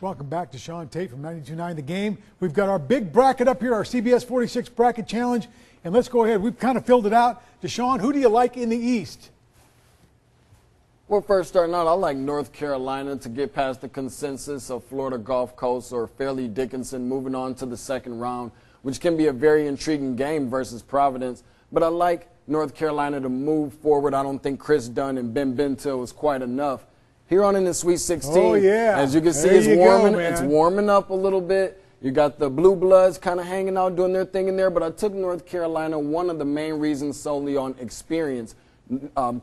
Welcome back to Deshaun Tate from 92.9 The Game. We've got our big bracket up here, our CBS 46 Bracket Challenge. And let's go ahead. We've kind of filled it out. Deshaun, who do you like in the East? Well, first starting out, I like North Carolina to get past the consensus of Florida Gulf Coast or Fairleigh Dickinson moving on to the second round, which can be a very intriguing game versus Providence. But I like North Carolina to move forward. I don't think Chris Dunn and Ben Bentil is quite enough. Here on in the Sweet 16, as you can see, it's warming up a little bit. You got the Blue Bloods kind of hanging out, doing their thing in there. But I took North Carolina, one of the main reasons solely on experience.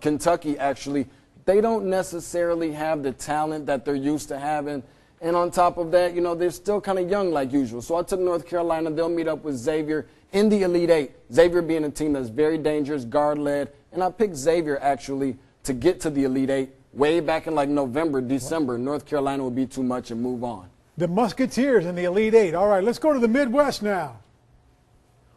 Kentucky, actually, they don't necessarily have the talent that they're used to having. And on top of that, you know, they're still kind of young like usual. So I took North Carolina. They'll meet up with Xavier in the Elite Eight. Xavier being a team that's very dangerous, guard-led. And I picked Xavier, actually, to get to the Elite Eight. Way back in like November, December, North Carolina would be too much and move on. The Musketeers in the Elite Eight. All right, let's go to the Midwest now.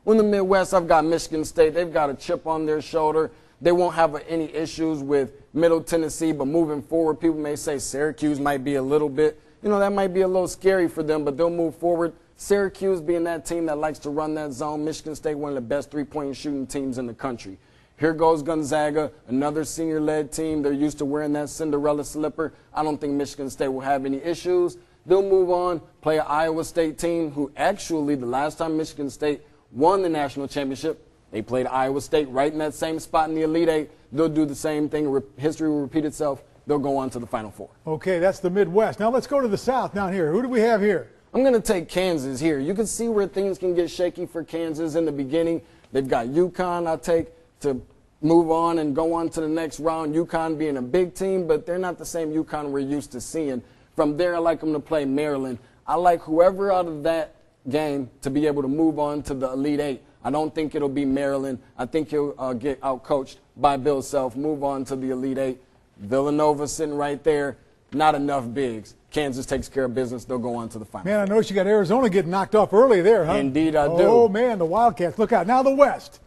Well, in the Midwest, I've got Michigan State. They've got a chip on their shoulder. They won't have any issues with Middle Tennessee, but moving forward, people may say Syracuse might be a little bit, you know, that might be a little scary for them, but they'll move forward. Syracuse being that team that likes to run that zone. Michigan State, one of the best three-point shooting teams in the country. Here goes Gonzaga, another senior-led team. They're used to wearing that Cinderella slipper. I don't think Michigan State will have any issues. They'll move on, play an Iowa State team who actually, the last time Michigan State won the national championship, they played Iowa State right in that same spot in the Elite Eight. They'll do the same thing. History will repeat itself. They'll go on to the Final Four. Okay, that's the Midwest. Now let's go to the South down here. Who do we have here? I'm going to take Kansas here. You can see where things can get shaky for Kansas in the beginning. They've got UConn, I'll take, to move on and go on to the next round. UConn being a big team, but they're not the same UConn we're used to seeing. From there, I like them to play Maryland. I like whoever out of that game to be able to move on to the Elite Eight. I don't think it'll be Maryland. I think he'll get outcoached by Bill Self, move on to the Elite Eight. Villanova sitting right there, not enough bigs. Kansas takes care of business. They'll go on to the final. Man, I noticed you got Arizona getting knocked off early there, huh? Indeed, I do. Oh, man, the Wildcats. Look out. Now the West.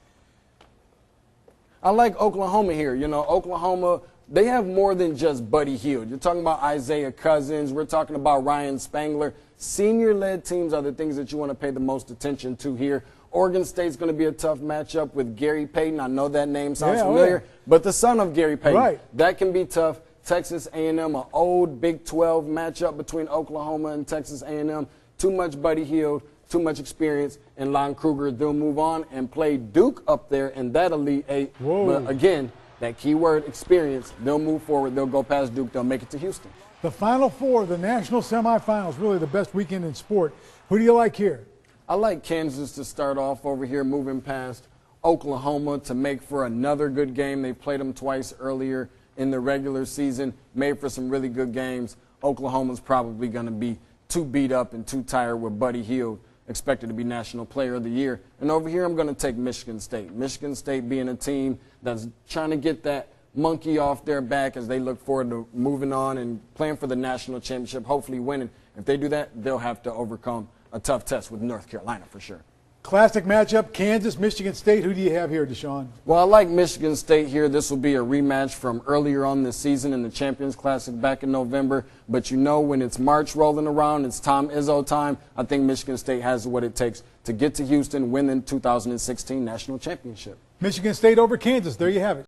I like Oklahoma here. You know, Oklahoma, they have more than just Buddy Hield. You're talking about Isaiah Cousins. We're talking about Ryan Spangler. Senior-led teams are the things that you want to pay the most attention to here. Oregon State's going to be a tough matchup with Gary Payton. I know that name sounds familiar, but the son of Gary Payton. That can be tough. Texas A&M, an old Big 12 matchup between Oklahoma and Texas A&M. Too much Buddy Hield, too much experience, and Lon Kruger. They'll move on and play Duke up there in that Elite Eight. But again, that key word, experience, they'll move forward. They'll go past Duke. They'll make it to Houston. The Final Four, the national semifinals, really the best weekend in sport. Who do you like here? I like Kansas to start off over here, moving past Oklahoma to make for another good game. They played them twice earlier in the regular season, made for some really good games. Oklahoma's probably going to be too beat up and too tired with Buddy Hield, expected to be National Player of the Year. And over here, I'm going to take Michigan State. Michigan State being a team that's trying to get that monkey off their back as they look forward to moving on and playing for the national championship, hopefully winning. If they do that, they'll have to overcome a tough test with North Carolina for sure. Classic matchup, Kansas, Michigan State. Who do you have here, Deshaun? Well, I like Michigan State here. This will be a rematch from earlier on this season in the Champions Classic back in November. But you know, when it's March rolling around, it's Tom Izzo time. I think Michigan State has what it takes to get to Houston, win the 2016 National Championship. Michigan State over Kansas. There you have it.